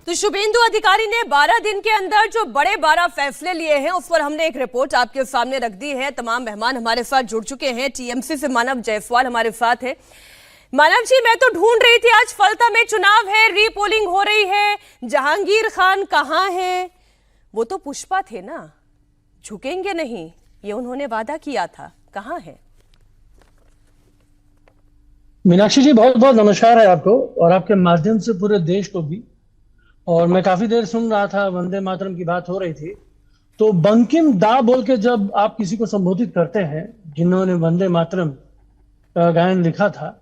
तो शुभेंदु अधिकारी ने 12 दिन के अंदर जो बड़े 12 फैसले लिए हैं उस पर हमने एक रिपोर्ट आपके सामने रख दी है। तमाम मेहमान हमारे साथ जुड़ चुके हैं। टीएमसी से मानव जायसवाल हमारे साथ है। मानव जी, मैं तो ढूंढ रही थी, आज फलता में चुनाव है, रीपोलिंग हो रही है, जहांगीर खान कहाँ है? वो तो पुष्पा थे ना, झुकेंगे नहीं, ये उन्होंने वादा किया था, कहाँ है? मीनाक्षी जी, बहुत बहुत नमस्कार है आपको और आपके माध्यम से पूरे देश को भी। और मैं काफी देर सुन रहा था, वंदे मातरम की बात हो रही थी, तो बंकिम दा बोल के जब आप किसी को संबोधित करते हैं जिन्होंने वंदे मातरम का गायन लिखा था,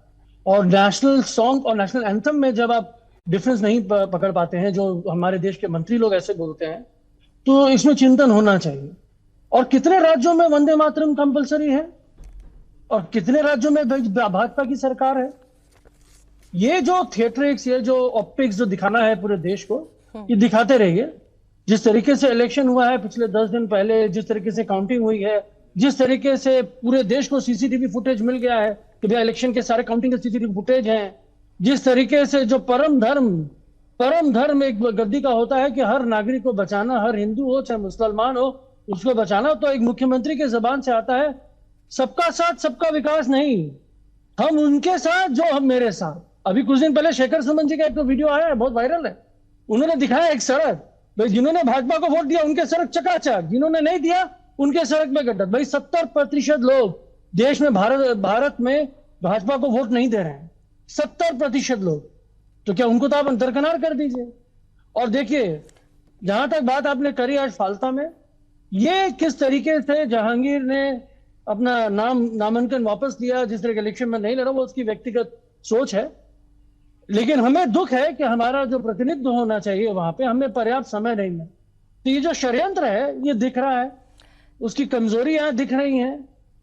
और नेशनल सॉन्ग और नेशनल एंथम में जब आप डिफरेंस नहीं पकड़ पाते हैं, जो हमारे देश के मंत्री लोग ऐसे बोलते हैं, तो इसमें चिंतन होना चाहिए। और कितने राज्यों में वंदे मातरम कंपलसरी है और कितने राज्यों में भाजपा की सरकार है? ये जो थिएट्रिक्स, ये जो ऑप्टिक्स जो दिखाना है पूरे देश को, ये दिखाते रहिए। जिस तरीके से इलेक्शन हुआ है पिछले 10 दिन पहले, जिस तरीके से काउंटिंग हुई है, जिस तरीके से पूरे देश को सीसीटीवी फुटेज मिल गया है कि भैया इलेक्शन के सारे काउंटिंग के सीसीटीवी फुटेज हैं, जिस तरीके से जो परम धर्म एक गद्दी का होता है कि हर नागरिक को बचाना, हर हिंदू हो चाहे मुसलमान हो, उसको बचाना, तो एक मुख्यमंत्री के जबान से आता है सबका साथ सबका विकास नहीं, हम उनके साथ जो हम मेरे साथ। अभी कुछ दिन पहले शेखर सुमन जी का एक तो वीडियो आया है, बहुत वायरल है। उन्होंने दिखाया एक सड़क, भाई जिन्होंने भाजपा को वोट दिया उनके सड़क चकाचक, जिन्होंने नहीं दिया उनके सड़क में गड्ढा। भाई 70% लोग देश में भारत में भाजपा को वोट नहीं दे रहे हैं, 70% लोग। तो क्या उनको तो आप दरकिनार कर दीजिए। और देखिए, जहां तक बात आपने करी आज फालता में, ये किस तरीके से जहांगीर ने अपना नामांकन वापस लिया, जिस तरह के इलेक्शन में नहीं लड़ा, वो उसकी व्यक्तिगत सोच है। लेकिन हमें दुख है कि हमारा जो प्रतिनिधित्व होना चाहिए वहां पे हमें पर्याप्त समय नहीं मिला। तो ये जो षड्यंत्र है ये दिख रहा है, उसकी कमजोरियां दिख रही हैं,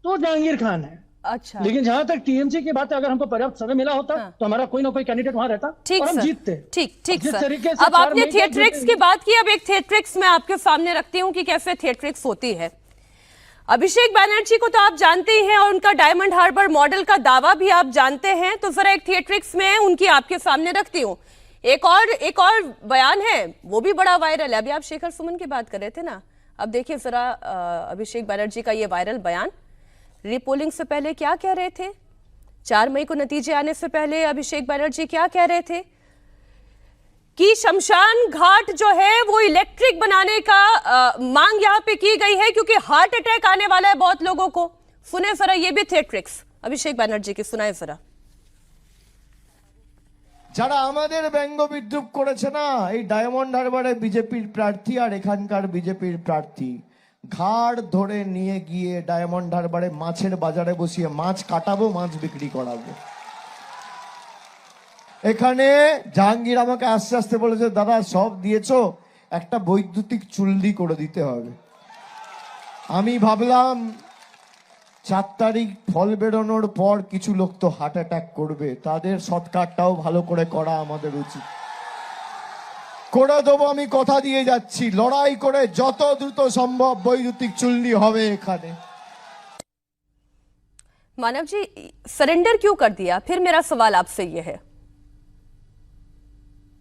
तो जहांगीर खान है। अच्छा, लेकिन जहां तक टीएमसी की बात है, अगर हमको पर्याप्त समय मिला होता तो हमारा कोई ना कोई कैंडिडेट वहां रहता और हम जीतते। ठीक सर। अब आपने थिएट्रिक्स की बात की, अब एक थिएट्रिक्स मैं आपके सामने रखती हूँ कि कैसे थिएट्रिक्स होती है। अभिषेक बैनर्जी को तो आप जानते ही हैं और उनका डायमंड हार्बर मॉडल का दावा भी आप जानते हैं, तो फिर एक थिएट्रिक्स में उनकी आपके सामने रखती हूँ। एक और बयान है, वो भी बड़ा वायरल है। अभी आप शेखर सुमन की बात कर रहे थे ना, अब देखिए जरा अभिषेक बैनर्जी का ये वायरल बयान। रीपोलिंग से पहले क्या कह रहे थे? 4 मई को नतीजे आने से पहले अभिषेक बैनर्जी क्या कह रहे थे कि शमशान घाट जो है वो इलेक्ट्रिक बनाने का मांग यहाँ पे की गई है क्योंकि हार्ट अटैक आने वाला है बहुत लोगों को। सुने जरा, ये भी थिएट्रिक्स अभिषेक बैनर्जी की, सुनाए जरा। যারা আমাদের ব্যঙ্গ বিদ্রুপ করেছে না, এই ডায়মন্ড হারবারে বিজেপির প্রার্থী আর এখানকার বিজেপির প্রার্থী ঘাড় ধরে নিয়ে গিয়ে ডায়মন্ড হারবারে মাছের বাজারে বসিয়ে মাছ কাটাবো, মাছ বিক্রি করাবো। এখানে জাহাঙ্গীর আমাকে আস্তে আস্তে বলেছে, দাদা সব দিয়েছো, একটা বৈদ্যুতিক চুল্লি করে দিতে হবে। আমি ভাবলাম 4 তারিখ ফল বেরোনোর পর কিছু লোক তো হার্ট অ্যাটাক করবে, তাদের সৎকারটাও ভালো করে করা আমাদের উচিত। করে দেবো, আমি কথা দিয়ে যাচ্ছি, লড়াই করে যত দ্রুত সম্ভব বৈদ্যুতিক চুল্লি হবে এখানে। मानव जी, सरेंडर क्यों कर दिया? फिर मेरा सवाल आपसे ये है,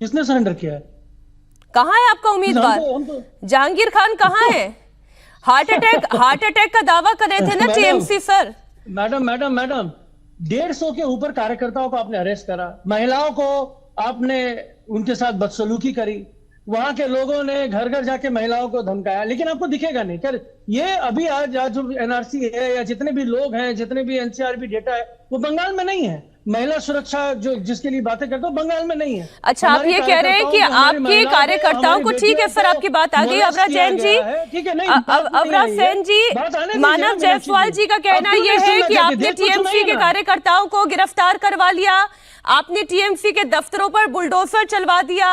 किसने सरेंडर किया है? कहाँ है आपका उम्मीदवार? जहांगीर खान कहाँ है? हार्ट अटैक का दावा कर रहे थे ना टीएमसी सर। मैडम 150 के ऊपर कार्यकर्ताओं को आपने अरेस्ट करा, महिलाओं को आपने उनके साथ बदसलूकी करी, वहां के लोगों ने घर घर जाके महिलाओं को धमकाया, लेकिन आपको दिखेगा नहीं। क्या ये अभी आज जो एनआरसी है या जितने भी लोग हैं, जितने भी एनसीआरबी डेटा है, वो बंगाल में नहीं है। महिला सुरक्षा जो जिसके लिए बातें करते हो बंगाल में नहीं है। अच्छा, आप ये कह रहे हैं कि आपके कार्यकर्ताओं को, ठीक है सर, आपकी बात आ गई। अवराज जैन जी, अवराज सेन जी, मानव जायसवाल जी का कहना यह है कि आपने टीएमसी के कार्यकर्ताओं को गिरफ्तार करवा लिया, आपने टीएमसी के दफ्तरों पर बुलडोजर चलवा दिया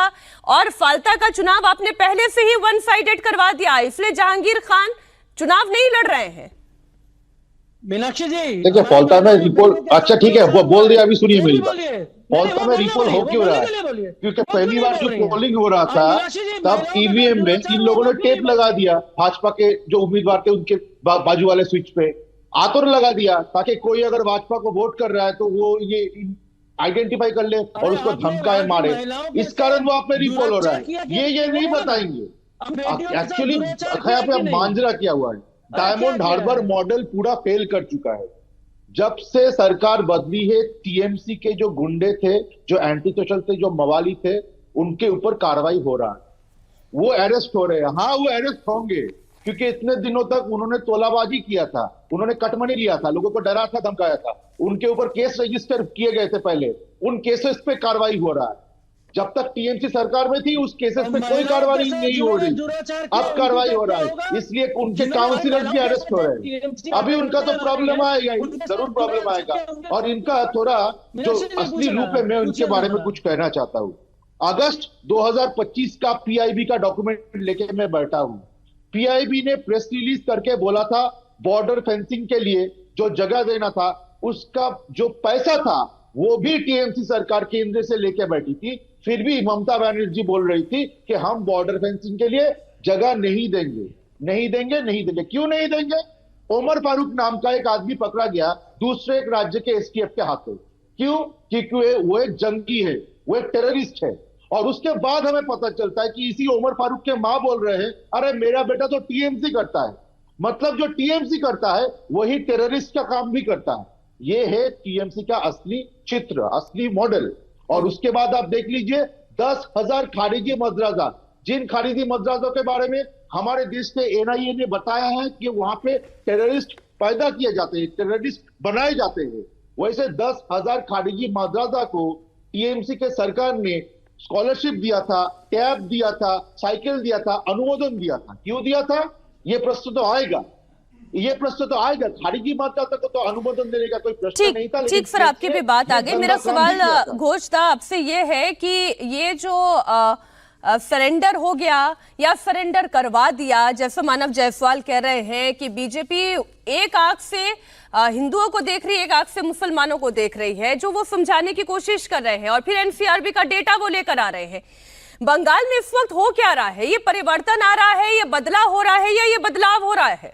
और फालता का चुनाव आपने पहले से ही वन साइडेड करवा दिया, इसलिए जहांगीर खान चुनाव नहीं लड़ रहे हैं। मीनाक्षी जी, देखिए फॉल्टा में रिपोल, अच्छा ठीक है वो बोल दिया, अभी सुनिए मेरी बात। फॉल्टा में रिपोल हो क्यों रहा है? क्योंकि पहली बार जो पोलिंग हो रहा था तब ईवीएम में इन लोगों ने टेप लगा दिया, भाजपा के जो उम्मीदवार थे उनके बाजू वाले स्विच पे आतुर लगा दिया, ताकि कोई अगर भाजपा को वोट कर रहा है तो वो ये आइडेंटिफाई कर ले और उसको धमकाए मारे, इस कारण वो आप पे रिकॉल हो रहा है। ये नहीं बताएंगे एक्चुअली यहाँ पे मांजरा क्या हुआ है। डायमंड हार्बर मॉडल पूरा फेल कर चुका है। जब से सरकार बदली है, टीएमसी के जो गुंडे थे, जो एंटी सोशल थे, जो मवाली थे, उनके ऊपर कार्रवाई हो रहा है, वो अरेस्ट हो रहे हैं। हाँ, वो अरेस्ट होंगे क्योंकि इतने दिनों तक उन्होंने तोलाबाजी किया था, उन्होंने कटमनी लिया था, लोगों को डरा था, धमकाया था, उनके ऊपर केस रजिस्टर किए गए थे पहले, उन केसेस पे कार्रवाई हो रहा है। जब तक टीएमसी सरकार में थी उस केसेस पे कोई कार्रवाई नहीं हो रही, अब कार्रवाई हो रहा है, इसलिए उनके काउंसिलर भी अरेस्ट हो रहे हैं। अभी उनका तो प्रॉब्लम आएगा, जरूर प्रॉब्लम आएगा। और इनका थोड़ा जो असली रूप है, मैं उनके बारे में कुछ कहना चाहता हूँ। अगस्त 2025 का पीआईबी का डॉक्यूमेंट लेके मैं बैठा हूं। पीआईबी ने प्रेस रिलीज करके बोला था बॉर्डर फेंसिंग के लिए जो जगह देना था, उसका जो पैसा था वो भी टीएमसी सरकार केंद्र से लेके बैठी थी। फिर भी ममता बनर्जी बोल रही थी कि हम बॉर्डर फेंसिंग के लिए जगह नहीं देंगे, नहीं देंगे, नहीं देंगे। क्यों नहीं देंगे? उमर फारूक नाम का एक आदमी पकड़ा गया दूसरे एक राज्य के एसटीएफ के हाथों। क्यों? क्योंकि वो एक जंगी है, वो एक टेररिस्ट है। और उसके बाद हमें पता चलता है कि इसी उमर फारूक के मां बोल रहे हैं, अरे मेरा बेटा तो टीएमसी करता है। मतलब जो टीएमसी करता है वही टेररिस्ट का काम भी करता है। ये है टीएमसी का असली चित्र, असली मॉडल। और उसके बाद आप देख लीजिए 10,000 खारिजी मदरसा, जिन खारिजी मदरसों के बारे में हमारे देश के एनआईए ने बताया है कि वहां पे टेररिस्ट पैदा किए जाते हैं, टेररिस्ट बनाए जाते हैं, वैसे 10,000 खारिजी मदरसा को टीएमसी के सरकार ने स्कॉलरशिप दिया था, टैब दिया था, साइकिल दिया था, अनुमोदन दिया था। क्यों दिया था? ये प्रश्न तो आएगा, ये प्रश्न तो आएगा। खारिजी मदरसा को तो अनुमोदन देने का कोई प्रश्न नहीं था। ठीक, फिर आपकी भी बात आ गई। मेरा सवाल घोष था आपसे ये है कि ये जो सरेंडर हो गया या सरेंडर करवा दिया, जैसे मानव जायसवाल कह रहे हैं कि बीजेपी एक आंख से हिंदुओं को देख रही है, एक आंख से मुसलमानों को देख रही है, जो वो समझाने की कोशिश कर रहे हैं, और फिर एनसीआरबी का डेटा वो लेकर आ रहे हैं। बंगाल में इस वक्त हो क्या रहा है? ये परिवर्तन आ रहा है, ये बदलाव हो रहा है, या ये बदलाव हो रहा है?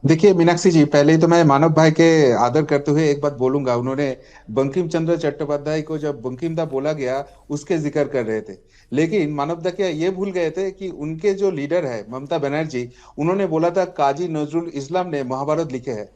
देखिए मीनाक्षी जी, पहले ही तो मैं मानव भाई के आदर करते हुए एक बात बोलूंगा। उन्होंने बंकिम चंद्र चट्टोपाध्याय को जब बंकिम दा बोला गया उसके जिक्र कर रहे थे, लेकिन मानव दा क्या ये भूल गए थे कि उनके जो लीडर है ममता बनर्जी, उन्होंने बोला था काजी नजरुल इस्लाम ने महाभारत लिखे है।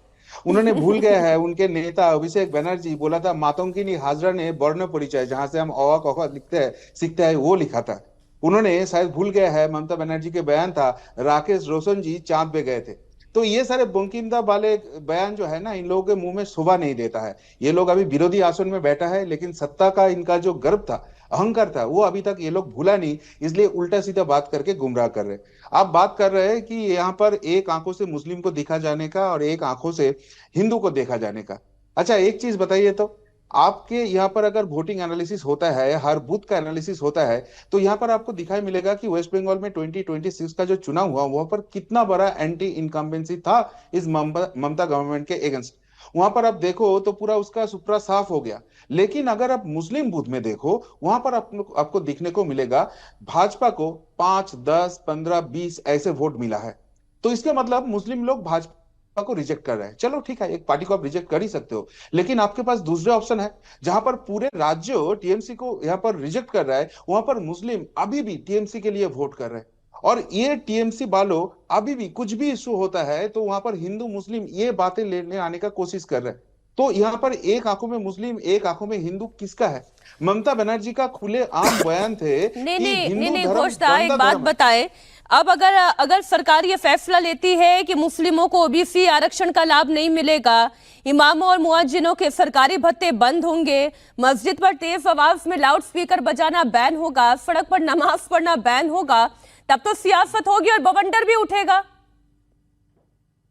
उन्होंने भूल गया है उनके नेता अभिषेक बनर्जी बोला था मातंगिनी हाजरा ने वर्ण परिचय, जहां से हम अ क ख लिखते हैं सीखते हैं, वो लिखा था। उन्होंने शायद भूल गया है ममता बनर्जी के बयान था राकेश रोशन जी चांद पे गए थे। तो ये सारे बंकिम दा वाले बयान जो है ना, इन लोगों के मुंह में शोभा नहीं देता है। ये लोग अभी विरोधी आसन में बैठा है, लेकिन सत्ता का इनका जो गर्व था, अहंकार था, वो अभी तक ये लोग भूला नहीं, इसलिए उल्टा सीधा बात करके गुमराह कर रहे। आप बात कर रहे हैं कि यहाँ पर एक आंखों से मुस्लिम को देखा जाने का और एक आंखों से हिंदू को देखा जाने का। अच्छा एक चीज बताइए, तो आपके यहाँ पर अगर वोटिंग एनालिसिस होता है, हर बूथ का एनालिसिस होता है, तो यहाँ पर आपको दिखाई मिलेगा कि वेस्ट बंगाल में 2026 का जो चुनाव हुआ वहां पर कितना बड़ा एंटी इनकम्बेंसी था इस ममता गवर्नमेंट के अगेंस्ट। वहां पर आप देखो तो पूरा उसका सुपरा साफ हो गया। लेकिन अगर आप मुस्लिम बूथ में देखो, वहां पर आपको दिखने को मिलेगा भाजपा को 5, 10, 15, 20 ऐसे वोट मिला है। तो इसका मतलब मुस्लिम लोग भाजपा को रिजेक्ट कर रहे हैं। चलो ठीक है, एक पार्टी को आप रिजेक्ट कर ही सकते हो, लेकिन आपके पास दूसरे ऑप्शन है जहां पर पूरे राज्य टीएमसी को यहां पर रिजेक्ट कर रहा है, वहां पर मुस्लिम अभी भी टीएमसी के लिए वोट कर रहे हैं। और ये टीएमसी वालों अभी भी कुछ भी इशू होता है तो वहां पर हिंदू मुस्लिम ये बातें लेने आने का कोशिश कर रहे हैं। तो यहाँ पर एक आंखों में मुस्लिम एक आंखों में हिंदू किसका है? ममता बनर्जी का खुले आम बयान थे। नहीं घोषदा, एक बात बताए, अब अगर सरकार ये फैसला लेती है कि मुस्लिमों को ओबीसी आरक्षण का लाभ नहीं मिलेगा, इमामों और मुअज्जिनों के सरकारी भत्ते बंद होंगे, मस्जिद पर तेज आवाज में लाउड स्पीकर बजाना बैन होगा, सड़क पर नमाज पढ़ना बैन होगा, तब तो सियासत होगी और बवंडर भी उठेगा।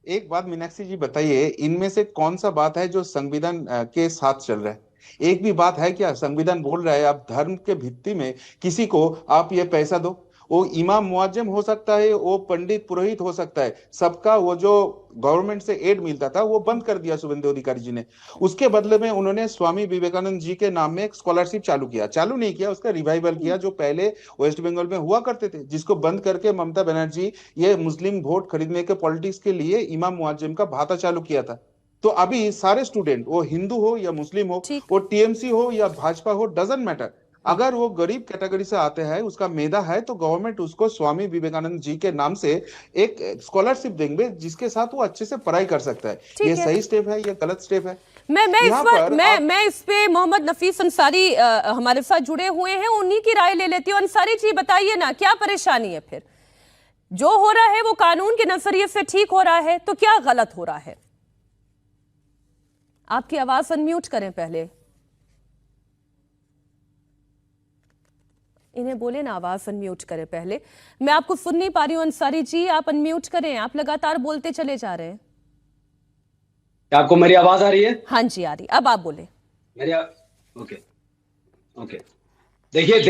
एक बात मीनाक्षी जी बताइए, इनमें से कौन सा बात है जो संविधान के साथ चल रहा है? एक भी बात है क्या? संविधान बोल रहा है आप धर्म के भित्ति में किसी को आप ये पैसा दो, वो इमाम मुअज्जिम हो सकता है, वो पंडित पुरोहित हो सकता है, सबका वो जो गवर्नमेंट से एड मिलता था वो बंद कर दिया शुभेंदु अधिकारी जी ने। उसके बदले में उन्होंने स्वामी विवेकानंद जी के नाम में एक स्कॉलरशिप चालू नहीं किया, उसका रिवाइवल किया, जो पहले वेस्ट बंगाल में हुआ करते थे, जिसको बंद करके ममता बनर्जी ये मुस्लिम वोट खरीदने के पॉलिटिक्स के लिए इमाम मुअज्जिम का भाता चालू किया था। तो अभी सारे स्टूडेंट, वो हिंदू हो या मुस्लिम हो, ठीक। वो टीएमसी हो या भाजपा हो, डजंट मैटर, अगर वो गरीब कैटेगरी से आते हैं, उसका मेधा है, तो गवर्नमेंट उसको स्वामी विवेकानंद जी के नाम से एक स्कॉलरशिप देंगे, जिसके साथ वो अच्छे से पढ़ाई कर सकता है। ये सही स्टेप है या गलत स्टेप है? मैं इस पे मोहम्मद नफीस अंसारी हमारे साथ जुड़े हुए हैं, उन्हीं की राय ले लेती हूँ। अंसारी जी बताइए ना, क्या परेशानी है फिर? जो हो रहा है वो कानून के नजरिए से ठीक हो रहा है, तो क्या गलत हो रहा है? आपकी आवाज अनम्यूट करें पहले, इन्हें बोले ना आवाज अनम्यूट करें पहले। मैं आपको सुन नहीं पा रही हूं अंसारी जी, आप अनम्यूट करें, आप लगातार बोलते चले जा रहे हैं। क्या आपको मेरी आवाज आ रही है? हाँ जी आ रही, अब आप बोले। ओके। देखिए,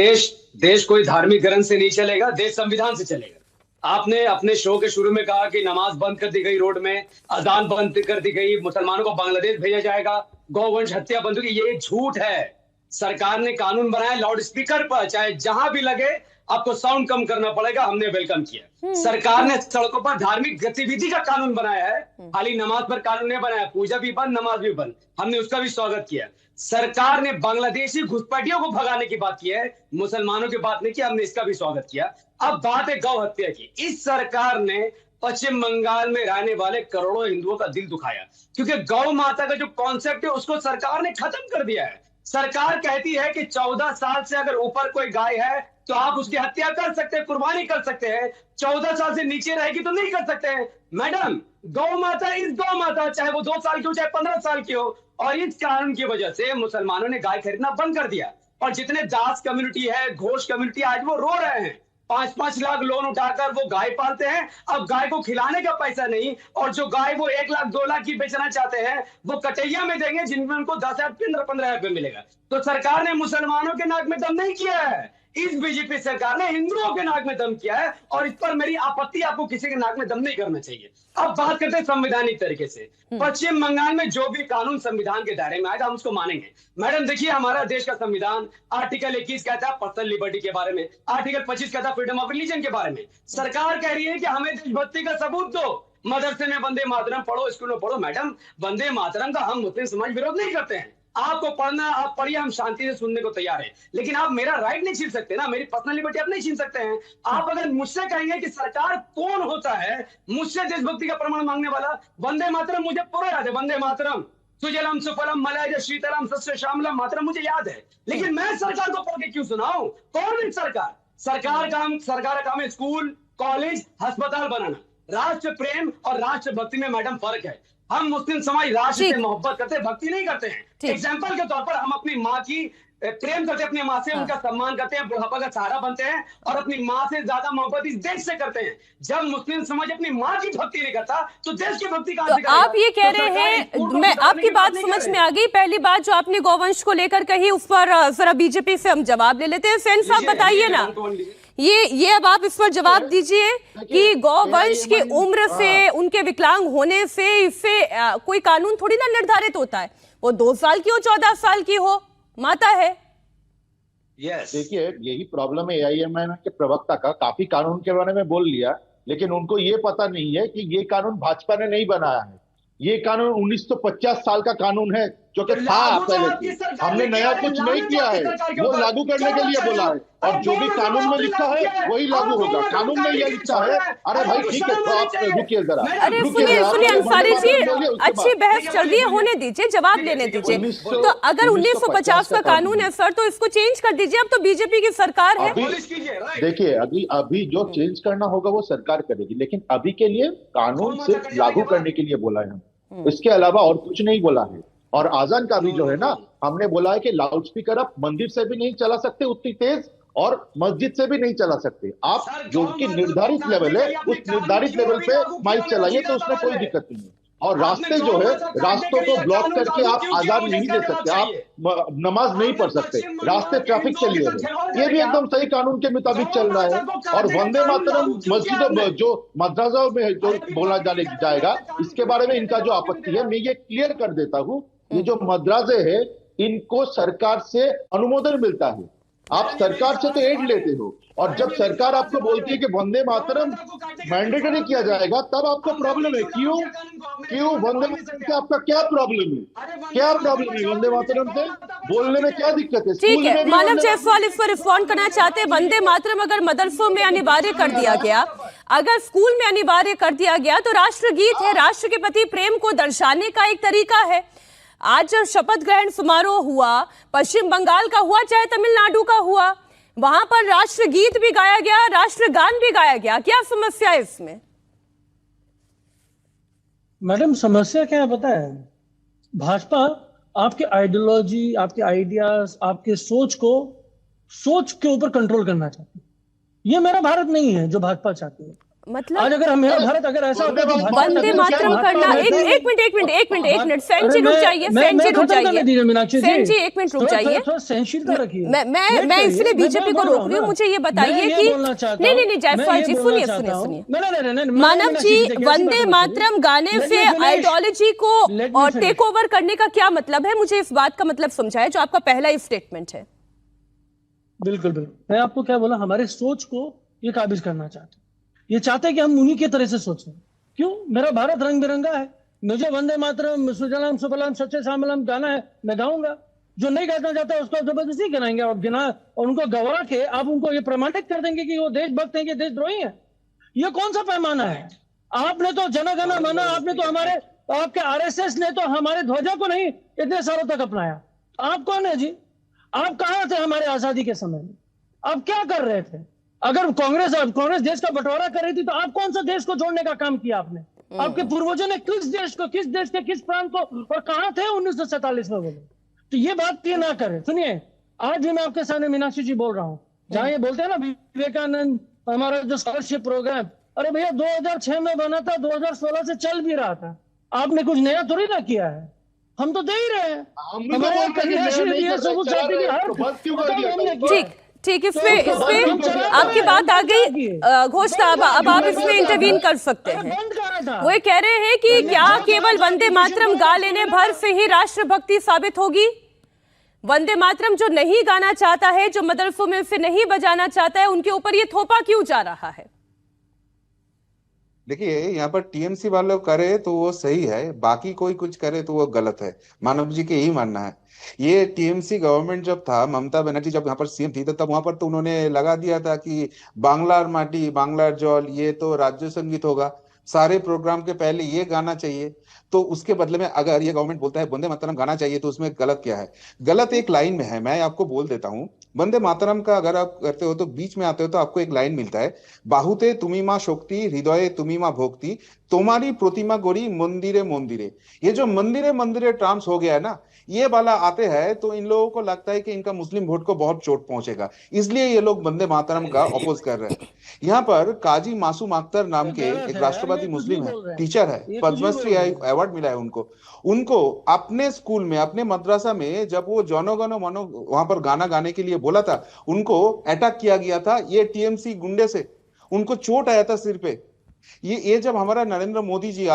देश कोई धार्मिक ग्रंथ से नहीं चलेगा, देश संविधान से चलेगा। आपने अपने शो के शुरू में कहा कि नमाज बंद कर दी गई रोड में, अजान बंद कर दी गई, मुसलमानों को बांग्लादेश भेजा जाएगा, गौवंश हत्या बंद होगी। ये झूठ है। सरकार ने कानून बनाया, लाउड स्पीकर पर चाहे जहां भी लगे आपको साउंड कम करना पड़ेगा, हमने वेलकम किया। सरकार ने सड़कों पर धार्मिक गतिविधि का कानून बनाया है, खाली नमाज पर कानून नहीं बनाया। पूजा भी बंद, नमाज भी बंद, हमने उसका भी स्वागत किया। सरकार ने बांग्लादेशी घुसपैठियों को भगाने की बात की है, मुसलमानों की बात नहीं की, हमने इसका भी स्वागत किया। अब बात है गौ हत्या की। इस सरकार ने पश्चिम बंगाल में रहने वाले करोड़ों हिंदुओं का दिल दुखाया, क्योंकि गौ माता का जो कॉन्सेप्ट है उसको सरकार ने खत्म कर दिया है। सरकार कहती है कि 14 साल से अगर ऊपर कोई गाय है तो आप उसकी हत्या कर सकते हैं, कुर्बानी कर सकते हैं। 14 साल से नीचे रहेगी तो नहीं कर सकते हैं। मैडम, गौ माता इस गौ माता, चाहे वो 2 साल की हो चाहे 15 साल की हो। और इस कानून की वजह से मुसलमानों ने गाय खरीदना बंद कर दिया, और जितने दास कम्युनिटी है, घोष कम्युनिटी, आज वो रो रहे हैं। 5-5 लाख लोन उठाकर वो गाय पालते हैं, अब गाय को खिलाने का पैसा नहीं, और जो गाय वो 1 लाख 2 लाख की बेचना चाहते हैं वो कटैया में देंगे, जिनमें उनको 10,000 15,000 रुपए मिलेगा। तो सरकार ने मुसलमानों के नाक में दम नहीं किया है, इस बीजेपी सरकार ने हिंदुओं के नाक में दम किया है, और इस पर मेरी आपत्ति, आपको किसी के नाक में दम नहीं करना चाहिए। अब बात करते हैं संवैधानिक तरीके से। पश्चिम बंगाल में जो भी कानून संविधान के दायरे में आएगा हम उसको मानेंगे। मैडम देखिए, हमारा देश का संविधान आर्टिकल 21 कहता है पर्सनल लिबर्टी के बारे में, आर्टिकल 25 कहता है फ्रीडम ऑफ रिलीजन के बारे में। सरकार कह रही है कि हमें देशभक्ति का सबूत दो, मदरसे में वंदे मातरम पढ़ो, स्कूल में पढ़ो। मैडम, वंदे मातरम का हम मुस्लिम समाज विरोध नहीं करते हैं, आपको पढ़ना आप पढ़िए, हम शांति से सुनने को तैयार है, लेकिन आप मेरा राइट नहीं छीन सकते ना, मेरी पर्सनल लिबर्टी आप नहीं छीन सकते हैं। आप अगर मुझसे कहेंगे कि सरकार कौन होता है मुझसे देशभक्ति का प्रमाण मांगने वाला, वंदे मातरम मुझे पूरा याद है, वंदे मातरम, सुजलम सुफलम मलयज शीतलम सस्य श्यामलम मातरम मुझे याद है, लेकिन मैं सरकार को पढ़ के क्यों सुनाऊं? कौन सरकार? सरकार का काम है स्कूल, कॉलेज, अस्पताल बनाना। राष्ट्र प्रेम और राष्ट्र भक्ति में मैडम फर्क है। हम मुस्लिम समाज राष्ट्र से मोहब्बत करते हैं, भक्ति नहीं करते हैं। एग्जाम्पल के तौर पर हम अपनी माँ की प्रेम करते हैं, अपनी माँ से उनका सम्मान करते हैं, बुढ़ापा का सहारा बनते हैं, और अपनी माँ से ज्यादा मोहब्बत इस देश से करते हैं। जब मुस्लिम समाज अपनी माँ की भक्ति नहीं करता तो देश की भक्ति कहां से करेगा? आप ये कह रहे हैं, मैं आपकी बात समझ में आ गई। पहली बात जो आपने गौवंश को लेकर कही, उस पर जरा बीजेपी से हम जवाब ले लेते हैं। सेन साहब बताइए ना, ये अब आप इस पर जवाब दीजिए कि गौवंश की उम्र से, उनके विकलांग होने से, इससे कोई कानून थोड़ी ना निर्धारित होता है। वो 2 साल की हो, 14 साल की हो, माता है। देखिए, यही प्रॉब्लम है एआईएमआईएम के प्रवक्ता का। काफी कानून के बारे में बोल लिया, लेकिन उनको ये पता नहीं है कि ये कानून भाजपा ने नहीं बनाया है। ये कानून 1950 साल का कानून है, जो कि था पहले से। हमने नया कुछ नहीं किया है, वो लागू करने के लिए बोला है, और जो भी कानून में लिखा है वही लागू होगा। कानून में ये लिखा है। अरे भाई ठीक है, तो आप रुकिए जरा। अरे सुनिए अंसारी जी, अच्छी बहस चल रही है, होने दीजिए, जवाब लेने दीजिए। तो अगर 1950 का कानून है सर, तो इसको चेंज कर दीजिए, अब तो बीजेपी की सरकार है। देखिए, अभी जो चेंज करना होगा वो सरकार करेगी, लेकिन अभी के लिए कानून सिर्फ लागू करने के लिए बोला है, इसके अलावा और कुछ नहीं बोला है। और आजान का भी जो है ना, हमने बोला है कि लाउड स्पीकर आप मंदिर से भी नहीं चला सकते उतनी तेज, और मस्जिद से भी नहीं चला सकते। आप जो उनकी निर्धारित लेवल है उस निर्धारित लेवल पे माइक चलाइए, तो उसमें कोई दिक्कत नहीं है। और रास्ते जो है, रास्तों को ब्लॉक करके आप आजान नहीं दे सकते, आप नमाज नहीं पढ़ सकते, रास्ते ट्रैफिक के लिए है। ये भी एकदम सही कानून के मुताबिक चल रहा है। और वंदे मातरम मस्जिदों, जो मदरसाओं में जो बोला जाएगा, इसके बारे में इनका जो आपत्ति है, मैं ये क्लियर कर देता हूँ। ये जो मदरसे है, इनको सरकार से अनुमोदन मिलता है, आप सरकार से तो एड लेते हो, और जब सरकार आपको बोलती है कि वंदे मातरम मैंडेटरी किया जाएगा, तब आपको प्रॉब्लम है। क्यों वंदे मातरम से आपका क्या प्रॉब्लम है? क्या प्रॉब्लम है वंदे मातरम से? बोलने में क्या दिक्कत है? ठीक है, मानव जायसवाल इस पर रिस्पॉन्ड करना चाहते हैं। वंदे मातरम अगर मदरसों में अनिवार्य कर दिया गया, अगर स्कूल में अनिवार्य कर दिया गया, तो राष्ट्रगीत है, राष्ट्र के प्रति प्रेम को दर्शाने का एक तरीका है। आज जब शपथ ग्रहण समारोह हुआ, पश्चिम बंगाल का हुआ चाहे तमिलनाडु का हुआ, वहां पर राष्ट्रगीत भी गाया गया, राष्ट्रगान भी गाया गया। क्या समस्या है इसमें? मैडम समस्या क्या है पता है? भाजपा आपके आइडियोलॉजी, आपके आइडियाज, आपके सोच के ऊपर कंट्रोल करना चाहती है। ये मेरा भारत नहीं है जो भाजपा चाहती है। मतलब आज अगर मेरा भारत अगर ऐसा होता तो वंदे मातरम करना, एक मिनट फैन जी रुक जाइए, फैन जी रुक जाइए, मीनाक्षी फैन जी एक मिनट रुक जाइए, सहनशीलता रखिए। मैं इसलिए बीजेपी को रोक रही हूँ। मुझे ये बताइए कि नहीं जायसवाल जी, सुनिए मानव जी, वंदे मातरम गाने से आइडियोलॉजी को टेक ओवर करने का क्या मतलब है? मुझे इस बात का मतलब समझाए जो आपका पहला स्टेटमेंट है। बिल्कुल मैं आपको क्या बोला, हमारे सोच को ये काबिज करना चाहते हैं। ये चाहते हैं कि हम उन्हीं की तरह से सोचें। क्यों? मेरा भारत रंग बिरंगा है, मुझे वंदे मातरम, सुजलाम सुफलाम सच्चे श्यामलाम गाना है, मैं गाऊंगा। जो नहीं गाना चाहता उसको जबरदस्ती गिनाएंगे और उनको गवा के आप उनको ये प्रमाणित कर देंगे कि वो देशभक्त हैं कि देशद्रोही है। ये कौन सा पैमाना है? आपने तो जनगण मन, आपने तो आपके आरएसएस ने तो हमारे ध्वजा को नहीं इतने सालों तक अपनाया। आप कौन है जी? आप कहां थे हमारे आजादी के समय में? आप क्या कर रहे थे? अगर कांग्रेस देश का बंटवारा कर रही थी तो आप कौन सा देश को जोड़ने का काम किया आपने? आपके पूर्वजों ने किस देश के किस प्रांत को और कहां थे 1947 में? बोले तो ये बात ये ना करें। सुनिए, आज भी मैं आपके सामने मीनाक्षी जी बोल रहा हूं, जहां ये बोलते हैं ना विवेकानंद हमारा जो स्कॉलरशिप प्रोग्राम, अरे भैया 2006 में बना था, 2016 से चल भी रहा था। आपने कुछ नया थोड़ी ना किया है, हम तो दे ही रहे हैं। ठीक, इसमें आपकी बात आ गई घोष साहब, अब आप इसमें इंटरवीन कर सकते हैं। वो कह रहे हैं कि क्या केवल वंदे मातरम गा लेने भर से ही राष्ट्रभक्ति साबित होगी? वंदे मातरम जो नहीं गाना चाहता है, जो मदरसों में उसे नहीं बजाना चाहता है, उनके ऊपर ये थोपा क्यों जा रहा है? देखिए, यहाँ पर टीएमसी वालों करे तो वो सही है, बाकी कोई कुछ करे तो वो गलत है। मानव जी के यही मानना है। ये टीएमसी गवर्नमेंट जब था, ममता बनर्जी जब यहाँ पर सीएम थी, तो तब वहां पर तो उन्होंने लगा दिया था कि बांग्लार माटी बांग्लार जल, ये तो राज्य संगीत होगा, सारे प्रोग्राम के पहले ये गाना चाहिए। तो उसके बदले में अगर ये गवर्नमेंट बोलता है वंदे मातरम गाना चाहिए, तो उसमें गलत क्या है? गलत एक लाइन में है, मैं आपको बोल देता हूँ। वंदे मातरम का अगर आप करते हो तो बीच में आते हो तो आपको एक लाइन मिलता है, बाहुते तुमी माँ शक्ति, हृदय तुमी माँ भक्ति, तुम्हारी प्रतिमा गोरी मंदिरे मंदिरे। ये जो मंदिरे मंदिरे टर्म्स हो गया है ना, ये वाला आते हैं तो इन लोगों को लगता है कि इनका मुस्लिम वोट को बहुत चोट पहुंचेगा, इसलिए ये लोग वंदे मातरम का अपोज कर रहे हैं। यहाँ पर काजी मासूम अख्तर नाम के एक राष्ट्रवादी मुस्लिम है, टीचर है, पद्मश्री अवार्ड मिला है उनको अपने स्कूल में, अपने मदरसा में जब वो जनगण मन वहां पर गाना गाने के लिए बोला था, उनको अटैक किया गया था ये टीएमसी गुंडे से, उनको चोट आया था सिर पे। ये जब हमारा नरेंद्र मोदी जी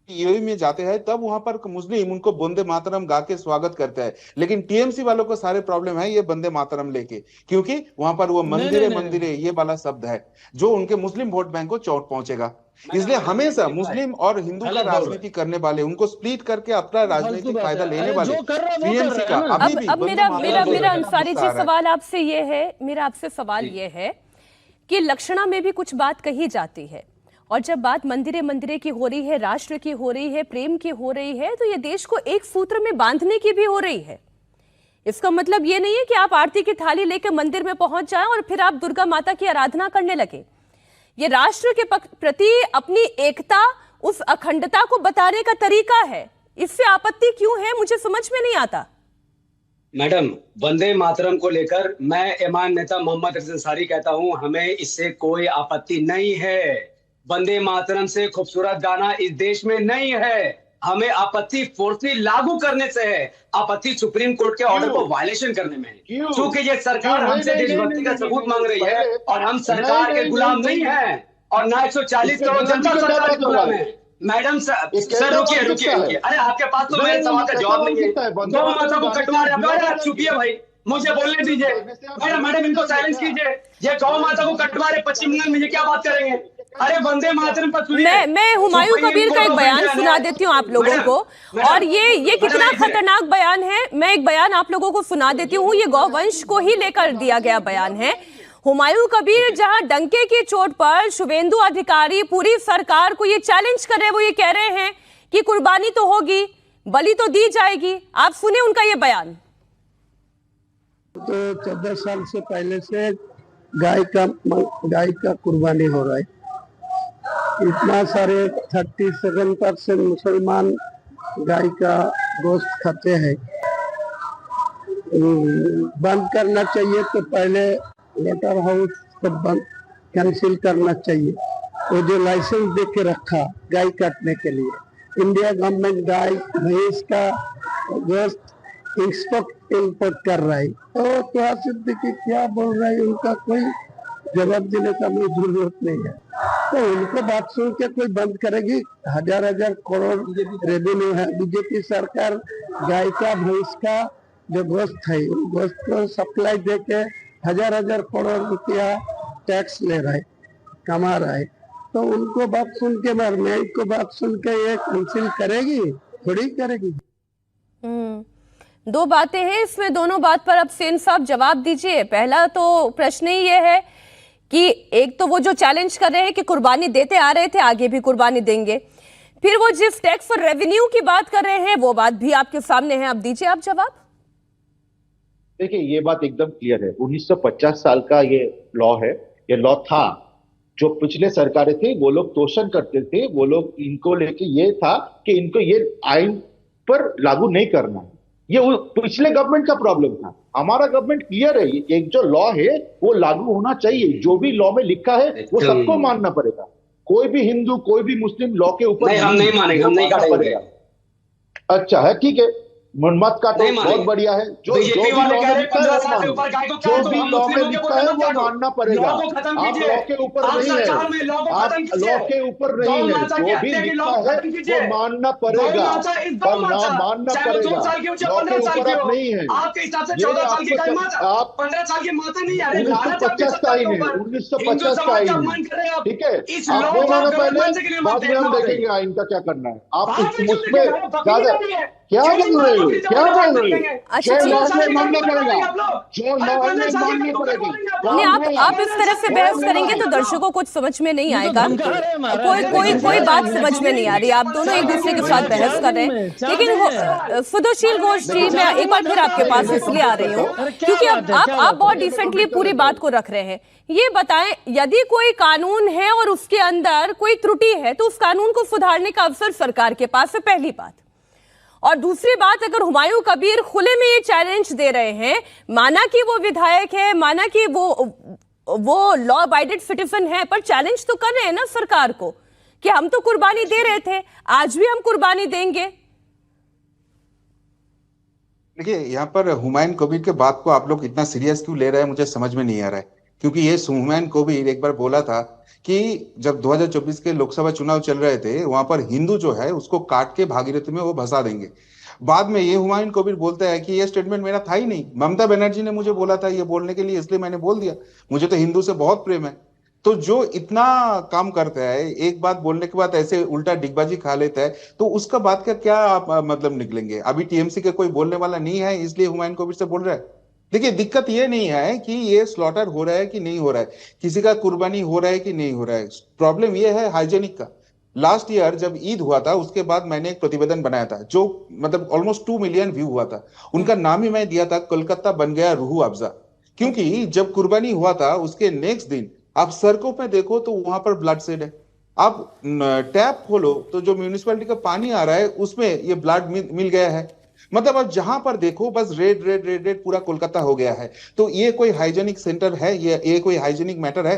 यूएई में जाते हैं तब वहां पर मुस्लिम उनको वंदे मातरम गा के स्वागत करते हैं, लेकिन टीएमसी वालों को सारे प्रॉब्लम है ये वंदे मातरम लेके, क्योंकि वहां पर वो मंदिरे मंदिरे ये वाला शब्द है जो उनके मुस्लिम वोट बैंक को चोट पहुंचेगा। इसलिए हमेशा मुस्लिम और हिंदू का राजनीति करने वाले, उनको स्प्लिट करके अपना राजनीतिक फायदा लेने वाले टीएमसी का अभी भी। अब मेरा अंसारी जी सवाल आपसे ये है, मेरा आपसे सवाल ये है कि लक्षणा में भी कुछ बात कही जाती है, और जब बात मंदिरे मंदिरे की हो रही है, राष्ट्र की हो रही है, प्रेम की हो रही है, तो ये देश को एक सूत्र में बांधने की भी हो रही है। इसका मतलब ये नहीं है कि आप आरती की थाली लेकर मंदिर में पहुंच जाएं और फिर आप दुर्गा माता की आराधना करने लगे। ये राष्ट्र के प्रति अपनी एकता, उस अखंडता को बताने का तरीका है। इससे आपत्ति क्यों है, मुझे समझ में नहीं आता। मैडम, वंदे मातरम को लेकर मैं ईमान नेता मोहम्मद रफी अंसारी कहता हूं, हमें इससे कोई आपत्ति नहीं है। वंदे मातरम से खूबसूरत गाना इस देश में नहीं है। हमें आपत्ति फोर्सली लागू करने से है, आपत्ति सुप्रीम कोर्ट के ऑर्डर को वायलेशन करने में है। क्योंकि ये सरकार हमसे देशभक्ति का सबूत मांग रही है और हम सरकार के गुलाम नहीं हैं, और ना 140 करोड़ जनता सरकार के गुलाम है। मैडम सर रुकिए। अरे आपके पास तो मेरे सवाल का जवाब नहीं है। दो माता को कटवा रहे हैं, चुपिए भाई। मुझे बोलने दीजिए। मैडम इनको साइलेंस कीजिए। ये गौ माता को कटवा रहे पश्चिम बंगाल में, ये क्या बात करेंगे? अरे वंदे मातरम पर सुनिए। मैं हुमायूं कबीर का एक बयान सुना देती हूँ आप लोगों को, और ये कितना खतरनाक बयान है। मैं एक बयान आप लोगों को सुना देती हूँ। ये गौवंश को ही लेकर दिया गया बयान है। हुमायूं कबीर जहां डंके की चोट पर शुभेंदु अधिकारी पूरी सरकार को ये चैलेंज कर रहे हैं, वो ये कह रहे हैं कि कुर्बानी तो होगी, बलि तो दी जाएगी। आप सुने उनका ये बयान। तो 14 साल से पहले से गाय का कुर्बानी हो रहा है। इतना सारे 37% मुसलमान गाय का गोश्त खाते हैं। बंद करना चाहिए तो पहले लेटर हाउस को बंद कैंसिल करना चाहिए। वो जो लाइसेंस दे के रखा गाय काटने के लिए, इंडिया गवर्नमेंट गाय भैंस का गोश्त इंपोर्ट कर रहा है। तो क्या सिद्दीकी क्या बोल रहा है, उनका कोई जवाब देने का मुझे जरूरत नहीं है। तो उनको बात सुन के कोई बंद करेगी? हजार करोड़ रेवेन्यू है। बीजेपी सरकार गाय का भैंस का जो गोश्त है, गोश्त को सप्लाई दे के हजार करोड़ रुपया टैक्स ले रहा है, कमा रहा है। तो उनको बात सुन के मैं को बात सुन के ये कैंसिल करेगी? थोड़ी करेगी। दो बातें हैं इसमें, दोनों बात पर अब सेन साहब जवाब दीजिए। पहला तो प्रश्न ही ये है कि एक तो वो जो चैलेंज कर रहे हैं कि कुर्बानी देते आ रहे थे, आगे भी कुर्बानी देंगे। फिर वो जिस टैक्स और रेवेन्यू की बात कर रहे हैं, वो बात भी आपके सामने है। अब दीजिए आप जवाब। देखिए, ये बात एकदम क्लियर है। 1950 साल का ये लॉ है। ये लॉ था, जो पिछले सरकारें थे वो लोग तोषण करते थे। वो लोग इनको लेके ये था कि इनको ये आइन पर लागू नहीं करना। ये पिछले गवर्नमेंट का प्रॉब्लम था। हमारा गवर्नमेंट क्लियर है, एक जो लॉ है वो लागू होना चाहिए। जो भी लॉ में लिखा है वो सबको मानना पड़ेगा। कोई भी हिंदू, कोई भी मुस्लिम लॉ के ऊपर हम नहीं मानेंगे, हम नहीं काटेंगे। अच्छा है, ठीक है, मत काटो, बहुत बढ़िया है। जो भी लॉ में लिखा है वो मानना पड़ेगा। आप लॉ के ऊपर नहीं है, आप लॉ के ऊपर नहीं है। जो भी लिखा है वो मानना पड़ेगा, पर ना मानना पड़ेगा। लॉ के ऊपर आप नहीं है। आप 1950 का आइन है, 1950 का आइन है, ठीक है। आप वो मानो पहले, बाद में हम देखेंगे आइन का क्या करना है। आप उसमें ज्यादा क्या बोल रहे हो, क्या बोल रहे हो? अच्छा, मानना पड़ेगा, जो लॉ है मानना पड़ेगा। नहीं, आप इस तरह से बहस करेंगे तो दर्शकों को कुछ समझ में नहीं आएगा। कोई बात समझ में नहीं आ रही। आप दोनों एक दूसरे के साथ बहस कर रहे हैं। लेकिन सुदोशील घोष जी, मैं एक बार फिर आपके पास इसलिए आ रही हूँ क्योंकि आप बहुत डिसेंटली पूरी बात को रख रहे हैं। ये बताएं, यदि कोई कानून है और उसके अंदर कोई त्रुटि है तो उस कानून को सुधारने का अवसर सरकार के पास है, पहली बात। और दूसरी बात, अगर हुमायूं कबीर खुले में ये चैलेंज दे रहे हैं, माना कि वो विधायक है, माना कि वो लॉ अबाइडेड सिटीजन है, पर चैलेंज तो कर रहे हैं ना सरकार को कि हम तो कुर्बानी दे रहे थे, आज भी हम कुर्बानी देंगे। देखिए, यहाँ पर हुमायूं कबीर के बात को आप लोग इतना सीरियस क्यों ले रहे हैं, मुझे समझ में नहीं आ रहा है। क्योंकि ये हुमायूं कबीर एक बार बोला था कि जब 2024 के लोकसभा चुनाव चल रहे थे, वहां पर हिंदू जो है उसको काट के भागीरथी में वो भसा देंगे। बाद में ये हुमायूं कबीर बोलता है कि ये स्टेटमेंट मेरा था ही नहीं, ममता बनर्जी ने मुझे बोला था ये बोलने के लिए, इसलिए मैंने बोल दिया, मुझे तो हिंदू से बहुत प्रेम है। तो जो इतना काम करता है, एक बात बोलने के बाद ऐसे उल्टा डिगबाजी खा लेता है, तो उसका बात का क्या मतलब निकलेंगे? अभी टीएमसी के कोई बोलने वाला नहीं है, इसलिए हुमायूं कबीर से बोल रहा है। देखिए, दिक्कत ये नहीं है कि ये स्लॉटर हो रहा है कि नहीं हो रहा है, किसी का कुर्बानी हो रहा है कि नहीं हो रहा है। प्रॉब्लम ये है हाइजेनिक का। लास्ट ईयर जब ईद हुआ था, उसके बाद मैंने एक प्रतिवेदन बनाया था जो मतलब ऑलमोस्ट 2 मिलियन व्यू हुआ था। उनका नाम ही मैं दिया था, कोलकाता बन गया रूह अफजा। क्योंकि जब कुर्बानी हुआ था उसके नेक्स्ट दिन आप सड़कों पे देखो तो वहां पर ब्लड शेड है। आप टैप खोलो तो जो म्यूनिसिपैलिटी का पानी आ रहा है उसमें ये ब्लड मिल गया है। मतलब अब जहां पर देखो बस रेड रेड रेड रेड पूरा कोलकाता हो गया है। तो ये कोई हाइजेनिक सेंटर है? ये कोई हाइजेनिक मैटर है?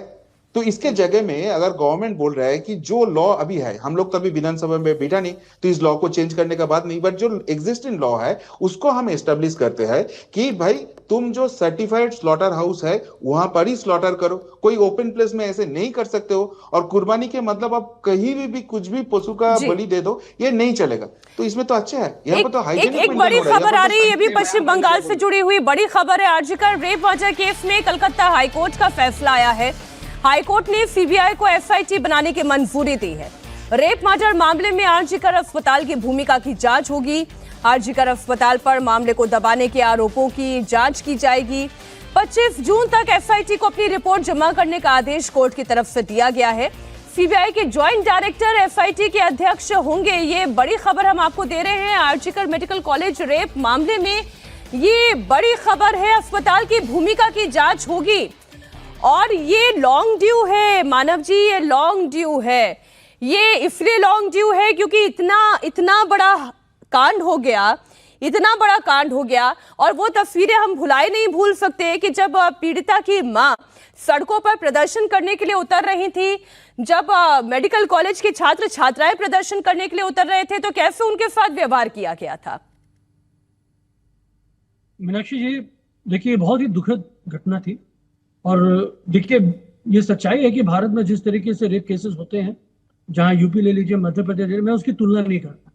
तो इसके जगह में अगर गवर्नमेंट बोल रहा है कि जो लॉ अभी है, हम लोग कभी विधानसभा में बैठा नहीं तो इस लॉ को चेंज करने का बात नहीं, बट जो एग्जिस्टिंग लॉ है उसको हम एस्टेब्लिश करते हैं कि भाई तुम जो सर्टिफाइड स्लॉटर हाउस है वहां पर ही स्लॉटर करो, कोई ओपन प्लेस में ऐसे नहीं कर सकते हो। और कुर्बानी के मतलब आप कहीं भी कुछ भी पशु का बलि दे दो, ये नहीं चलेगा। तो इसमें तो अच्छा है, यहाँ पर तो हाइजीनिक एक बड़ी खबर आ रही है, ये भी पश्चिम बंगाल से जुड़ी हुई बड़ी खबर है। आरजीकर रेप वाजा केस में कलकत्ता हाईकोर्ट का फैसला आया है। हाईकोर्ट ने सीबीआई को एसआईटी बनाने की मंजूरी दी है। रेप मार्डर मामले में आरजीकर अस्पताल की भूमिका की जांच होगी। आरजीकर अस्पताल पर मामले को दबाने के आरोपों की जांच की जाएगी। 25 जून तक एसआईटी को अपनी रिपोर्ट जमा करने का आदेश कोर्ट की तरफ से दिया गया है। सीबीआई के ज्वाइंट डायरेक्टर एसआईटी के अध्यक्ष होंगे। ये बड़ी खबर हम आपको दे रहे हैं। आरजीकर मेडिकल कॉलेज रेप मामले में ये बड़ी खबर है। अस्पताल की भूमिका की जांच होगी और ये लॉन्ग ड्यू है मानव जी, ये लॉन्ग ड्यू है। ये इसलिए लॉन्ग ड्यू है क्योंकि इतना बड़ा कांड हो गया, इतना बड़ा कांड हो गया। और वो तस्वीरें हम नहीं भूल सकते कि जब पीड़िता की मां सड़कों पर प्रदर्शन करने के लिए उतर रही थी, जब मेडिकल कॉलेज के छात्र छात्राएं प्रदर्शन करने के लिए उतर रहे थे, तो कैसे उनके साथ व्यवहार किया गया था। मीनाक्षी जी देखिए, बहुत ही दुखद घटना थी। और देखिए, ये सच्चाई है कि भारत में जिस तरीके से रेप केसेस होते हैं, जहां यूपी ले लीजिए, मध्य प्रदेश, मैं उसकी तुलना नहीं करता।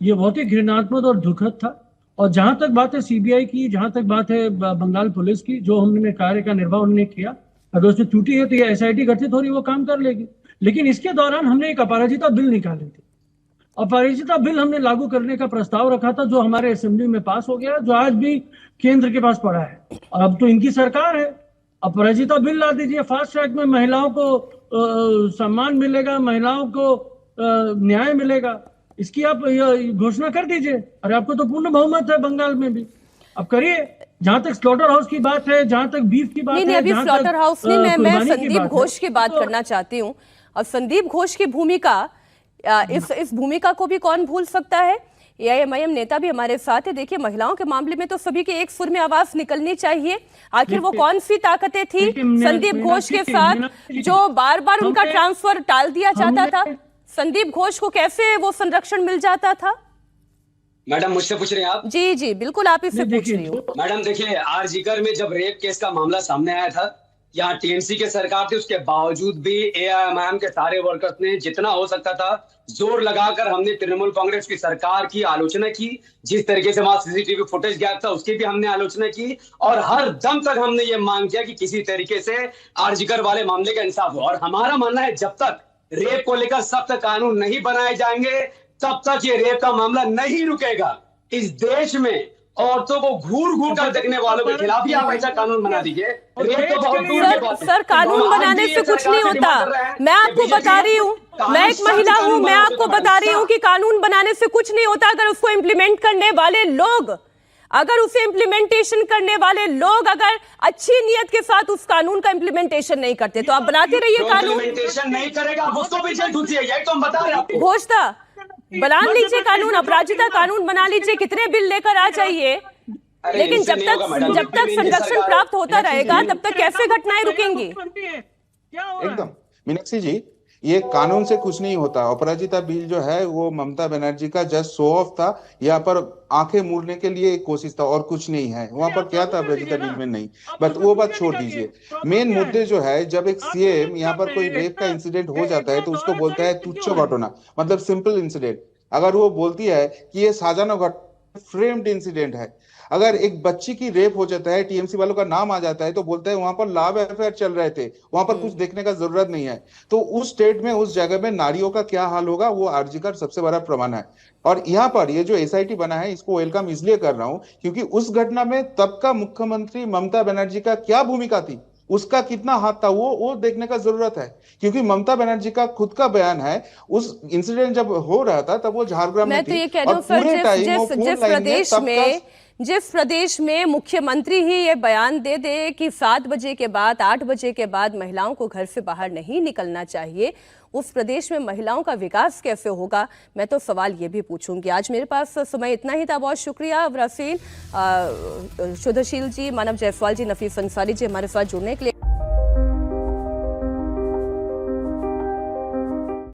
ये बहुत ही घृणात्मक और दुखद था। और जहां तक बात है सीबीआई की, जहां तक बात है बंगाल पुलिस की, जो हमने कार्य का निर्वाह उन्होंने किया, अगर उसमें त्रुटि है तो ये एसआईटी गठित हो रही, वो काम कर लेगी। लेकिन इसके दौरान हमने एक अपराजिता बिल निकाली थी। अपराजिता बिल हमने लागू करने का प्रस्ताव रखा था, जो हमारे असेंबली में पास हो गया, जो आज भी केंद्र के पास पड़ा है। अब तो इनकी सरकार है, अपराजिता बिल ला दीजिए। फास्ट ट्रैक में महिलाओं को सम्मान मिलेगा, महिलाओं को न्याय मिलेगा, इसकी आप घोषणा कर दीजिए। अरे आपको तो पूर्ण बहुमत है बंगाल में भी, अब करिए। जहां तक स्लॉटर हाउस की बात है, जहां तक बीफ की बात है, अभी स्लॉटर हाउस नहीं, मैं संदीप घोष की बात करना चाहती हूँ। अब संदीप घोष की भूमिका, इस भूमिका को भी कौन भूल सकता है। एआईएमआईएम नेता भी हमारे साथ है। देखिए, महिलाओं के मामले में तो सभी के एक सुर में आवाज निकलनी चाहिए। आखिर वो कौन सी ताकतें थी संदीप घोष के साथ जो बार बार उनका ट्रांसफर टाल दिया जाता था। संदीप घोष को कैसे वो संरक्षण मिल जाता था। मैडम मुझसे पूछ रहे हैं आप? जी जी बिल्कुल, आप इससे पूछ रही हो। मैडम देखिए, आरजीकर में जब रेप केस का मामला सामने आया था, यहाँ टीएमसी की सरकार थी, उसके बावजूद भी एआईएमआईएम के सारे वर्कर्स ने जितना हो सकता था जोर लगाकर हमने तृणमूल कांग्रेस की सरकार की आलोचना की। जिस तरीके से वहां सीसीटीवी फुटेज गया था उसकी भी हमने आलोचना की। और हर दम तक हमने ये मांग किया कि किसी तरीके से आरजीकर वाले मामले का इंसाफ हो। और हमारा मानना है, जब तक रेप को लेकर सख्त कानून नहीं बनाए जाएंगे, तब तक ये रेप का मामला नहीं रुकेगा। इस देश में औरतों को घूर घूर कर देखने वालों के खिलाफ ही आप ऐसा कानून बना दीजिए। रेप तो बहुत दूर की बात है। सर, कानून बनाने से कुछ नहीं होता। मैं आपको बता रही हूँ, मैं एक महिला हूँ, मैं आपको बता रही हूँ कि कानून बनाने से कुछ नहीं होता। अगर उसको इम्प्लीमेंट करने वाले लोग, अगर उसे इम्प्लीमेंटेशन करने वाले लोग अगर अच्छी नियत के साथ उस कानून का इम्प्लीमेंटेशन नहीं करते, तो आप बनाते रहिए कानून। इम्प्लीमेंटेशन नहीं करेगा उसको भी जेल ठूसिए, यही तो हम बता रहे हैं। घोषता बना लीजिए कानून, अपराजिता कानून बना लीजिए, कितने बिल लेकर आ जाइए, लेकिन जब तक संरक्षण प्राप्त होता रहेगा तब तक कैसे घटनाएं रुकेंगी। एकदम मीनाक्षी जी, ये कानून से कुछ नहीं होता। अपराजिता बिल जो है वो ममता बनर्जी का जस्ट शो ऑफ था, यहाँ पर आंखें मूड़ने के लिए एक कोशिश था और कुछ नहीं है। वहां पर क्या था अपराजिता बिल में? नहीं, बट वो बात छोड़ दीजिए। मेन मुद्दे जो है, जब एक सीएम यहाँ पर कोई रेप का इंसिडेंट हो जाता है तो उसको बोलता है तुच्छ घटना, मतलब सिंपल इंसिडेंट। अगर वो बोलती है कि ये साजाना घटना, फ्रेम्ड इंसिडेंट है। अगर एक बच्ची की रेप हो जाता है, टीएमसी वालों का नाम आ जाता है, तो बोलता है वहां पर लव अफेयर चल रहे थे, वहां पर कुछ देखने का जरूरत नहीं है। तो उस स्टेट में, उस जगह में नारियों का क्या हाल होगा, वो आरजीकर सबसे बड़ा प्रमाण है। और यहाँ पर ये जो एसआईटी बना है, इसको वेलकम इसलिए कर रहा हूं क्योंकि उस घटना में तब का मुख्यमंत्री ममता बनर्जी का क्या भूमिका थी, उसका कितना हाथ था, वो देखने का जरूरत है। क्योंकि ममता बनर्जी का खुद का बयान है, उस इंसिडेंट जब हो रहा था तब वो झारग्राम में थी। मैं तो ये कह रही हूँ सर, जिस प्रदेश में मुख्यमंत्री ही ये बयान दे दे कि 7 बजे के बाद, 8 बजे के बाद महिलाओं को घर से बाहर नहीं निकलना चाहिए, उस प्रदेश में महिलाओं का विकास कैसे होगा। मैं तो सवाल ये भी पूछूंगी। आज मेरे पास समय इतना ही था। बहुत शुक्रिया वसील, शुद्धशील जी, मानव जायसवाल जी, नफीस अंसारी जी हमारे साथ जुड़ने के लिए।